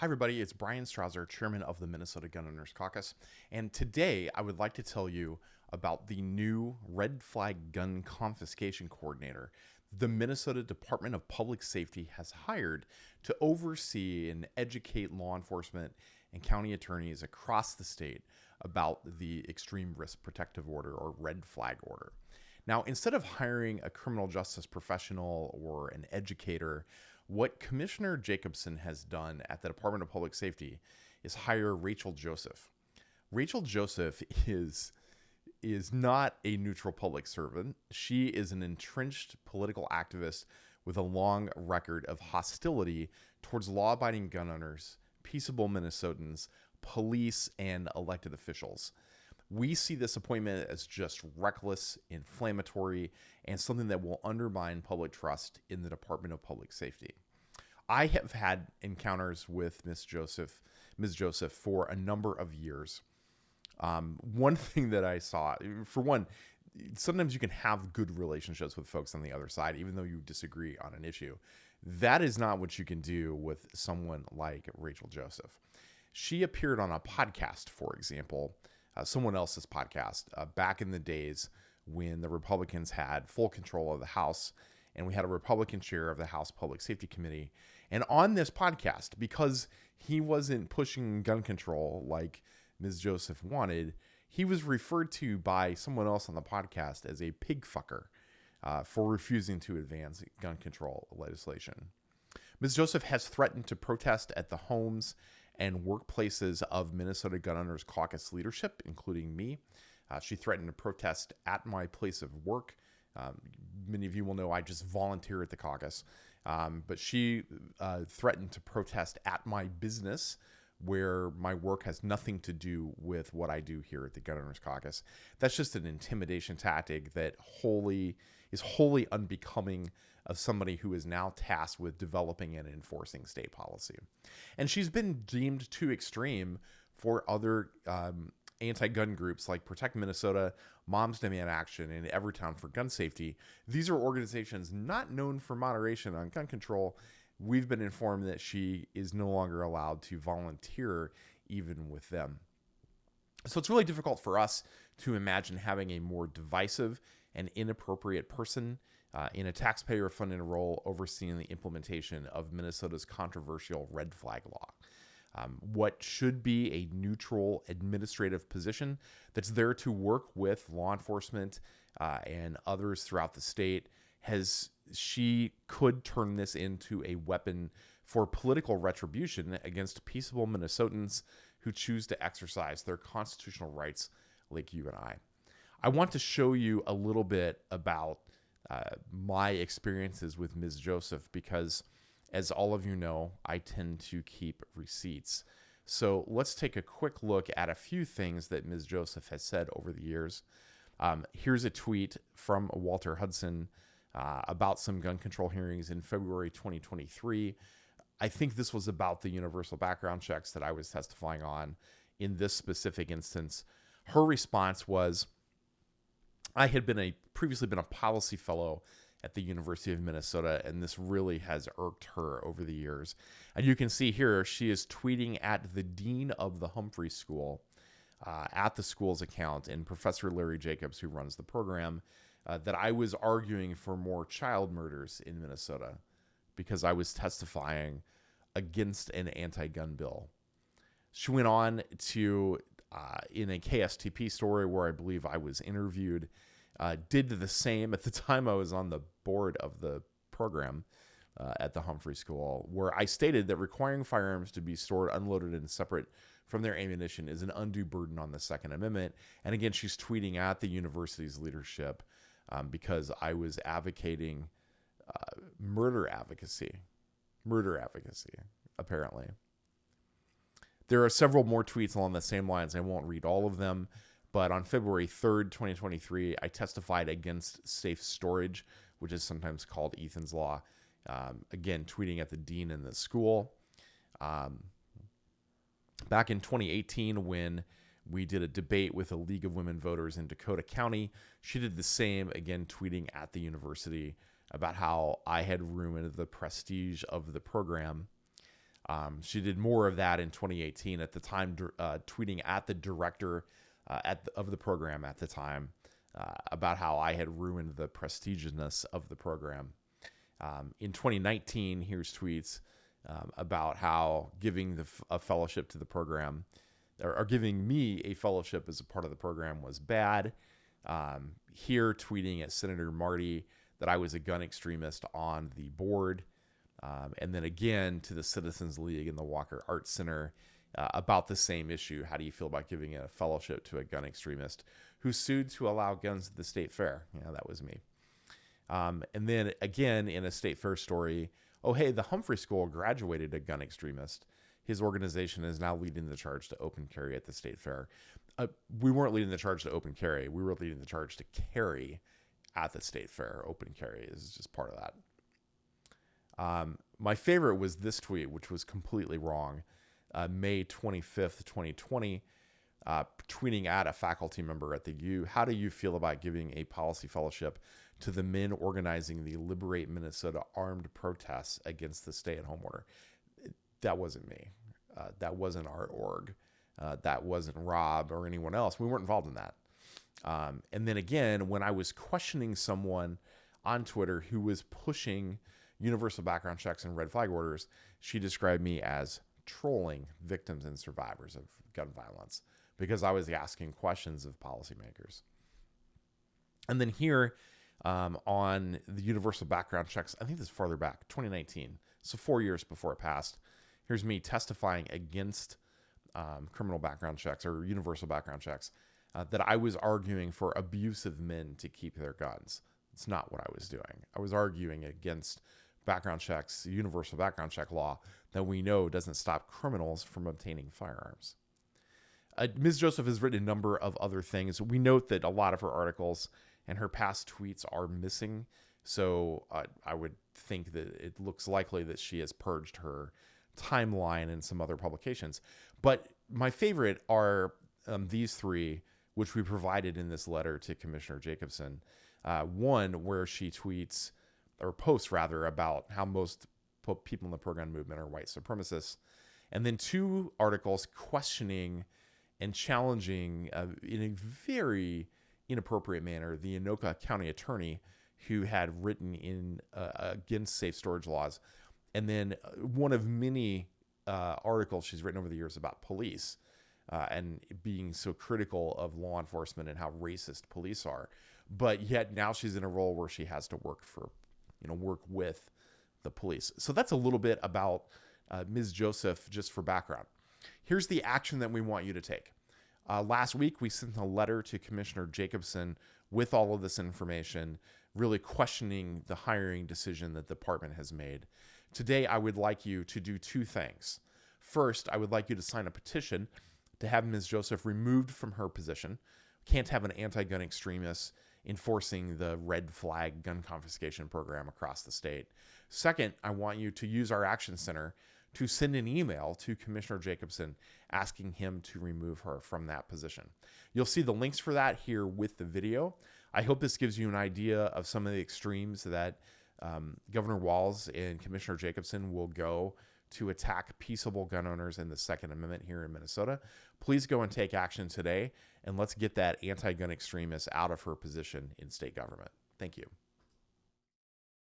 Hi, everybody. It's Brian Strouser, chairman of the Minnesota Gun Owners Caucus. And today I would like to tell you about the new red flag gun confiscation coordinator the Minnesota Department of Public Safety has hired to oversee and educate law enforcement and county attorneys across the state about the Extreme Risk Protective Order or red flag order. Now, instead of hiring a criminal justice professional or an educator, what Commissioner Jacobson has done at the Department of Public Safety is hire Rachael Joseph. Rachael Joseph is not a neutral public servant. She is an entrenched political activist with a long record of hostility towards law-abiding gun owners, peaceable Minnesotans, police, and elected officials. We see this appointment as just reckless, inflammatory, and something that will undermine public trust in the Department of Public Safety. I have had encounters with Ms. Joseph for a number of years. One thing that I saw, for one, sometimes you can have good relationships with folks on the other side, even though you disagree on an issue. That is not what you can do with someone like Rachael Joseph. She appeared on a podcast, for example, someone else's podcast, back in the days when the Republicans had full control of the House and we had a Republican chair of the House Public Safety Committee. And on this podcast, because he wasn't pushing gun control like Ms. Joseph wanted, he was referred to by someone else on the podcast as a pig fucker for refusing to advance gun control legislation. Ms. Joseph has threatened to protest at the homes and workplaces of Minnesota Gun Owners Caucus leadership, including me. She threatened to protest at my place of work. Many of you will know I just volunteer at the caucus, but she threatened to protest at my business, where my work has nothing to do with what I do here at the Gun Owners Caucus. That's just an intimidation tactic that is wholly unbecoming of somebody who is now tasked with developing and enforcing state policy. And she's been deemed too extreme for other anti-gun groups like Protect Minnesota, Moms Demand Action, and Everytown for gun safety. These are organizations not known for moderation on gun control. We've been informed that she is no longer allowed to volunteer even with them. So it's really difficult for us to imagine having a more divisive and inappropriate person in a taxpayer-funded role overseeing the implementation of Minnesota's controversial red flag law. What should be a neutral administrative position that's there to work with law enforcement and others throughout the state she could turn this into a weapon for political retribution against peaceable Minnesotans who choose to exercise their constitutional rights like you and I. I want to show you a little bit about my experiences with Ms. Joseph because, as all of you know, I tend to keep receipts. So let's take a quick look at a few things that Ms. Joseph has said over the years. Here's a tweet from Walter Hudson about some gun control hearings in February 2023. I think this was about the universal background checks that I was testifying on in this specific instance. Her response was, I had previously been a policy fellow at the University of Minnesota, and this really has irked her over the years. And you can see here, she is tweeting at the dean of the Humphrey School, at the school's account, and Professor Larry Jacobs, who runs the program, that I was arguing for more child murders in Minnesota because I was testifying against an anti-gun bill. She went on to, in a KSTP story where I believe I was interviewed, did the same. At the time, I was on the board of the program at the Humphrey School, where I stated that requiring firearms to be stored unloaded and separate from their ammunition is an undue burden on the Second Amendment. And again, she's tweeting at the university's leadership because I was advocating murder advocacy, apparently. There are several more tweets along the same lines. I won't read all of them, but on February 3rd, 2023, I testified against safe storage, which is sometimes called Ethan's Law. Again, tweeting at the dean in the school. Back in 2018, when we did a debate with a League of Women Voters in Dakota County, she did the same, again, tweeting at the university about how I had ruined the prestige of the program. She did more of that in 2018, at the time tweeting at the director of the program at the time about how I had ruined the prestigiousness of the program. In 2019, here's tweets about how giving a fellowship to the program, or giving me a fellowship as a part of the program, was bad. Here tweeting at Senator Marty that I was a gun extremist on the board. And then again to the Citizens League and the Walker Arts Center about the same issue. How do you feel about giving a fellowship to a gun extremist who sued to allow guns at the state fair? Yeah, that was me. And then again in a state fair story, oh, hey, the Humphrey School graduated a gun extremist. His organization is now leading the charge to open carry at the state fair. We weren't leading the charge to open carry. We were leading the charge to carry at the state fair. Open carry is just part of that. My favorite was this tweet, which was completely wrong. May 25th, 2020, tweeting at a faculty member at the U. How do you feel about giving a policy fellowship to the men organizing the Liberate Minnesota armed protests against the stay-at-home order? That wasn't me. That wasn't our org. That wasn't Rob or anyone else. We weren't involved in that. And then again, when I was questioning someone on Twitter who was pushing universal background checks and red flag orders, she described me as trolling victims and survivors of gun violence because I was asking questions of policymakers. And then here on the universal background checks, I think this is farther back, 2019, so 4 years before it passed. Here's me testifying against criminal background checks or universal background checks, that I was arguing for abusive men to keep their guns. It's not what I was doing. I was arguing against background checks, universal background check law that we know doesn't stop criminals from obtaining firearms. Ms. Joseph has written a number of other things. We note that a lot of her articles and her past tweets are missing, so I would think that it looks likely that she has purged her timeline and some other publications. But my favorite are these three, which we provided in this letter to Commissioner Jacobson. One where she tweets, or posts rather, about how most people in the pro-gun movement are white supremacists. And then two articles questioning and challenging in a very inappropriate manner the Anoka County attorney who had written in against safe storage laws. And then one of many articles she's written over the years about police and being so critical of law enforcement and how racist police are. But yet now she's in a role where she has to work with the police. So that's a little bit about Ms. Joseph, just for background. Here's the action that we want you to take. Last week, we sent a letter to Commissioner Jacobson with all of this information, really questioning the hiring decision that the department has made. Today, I would like you to do two things. First, I would like you to sign a petition to have Ms. Joseph removed from her position. Can't have an anti-gun extremist enforcing the red flag gun confiscation program across the state. Second, I want you to use our Action Center to send an email to Commissioner Jacobson asking him to remove her from that position. You'll see the links for that here with the video. I hope this gives you an idea of some of the extremes that Governor Walz and Commissioner Jacobson will go to attack peaceable gun owners in the Second Amendment here in Minnesota. Please go and take action today, and let's get that anti-gun extremist out of her position in state government. Thank you.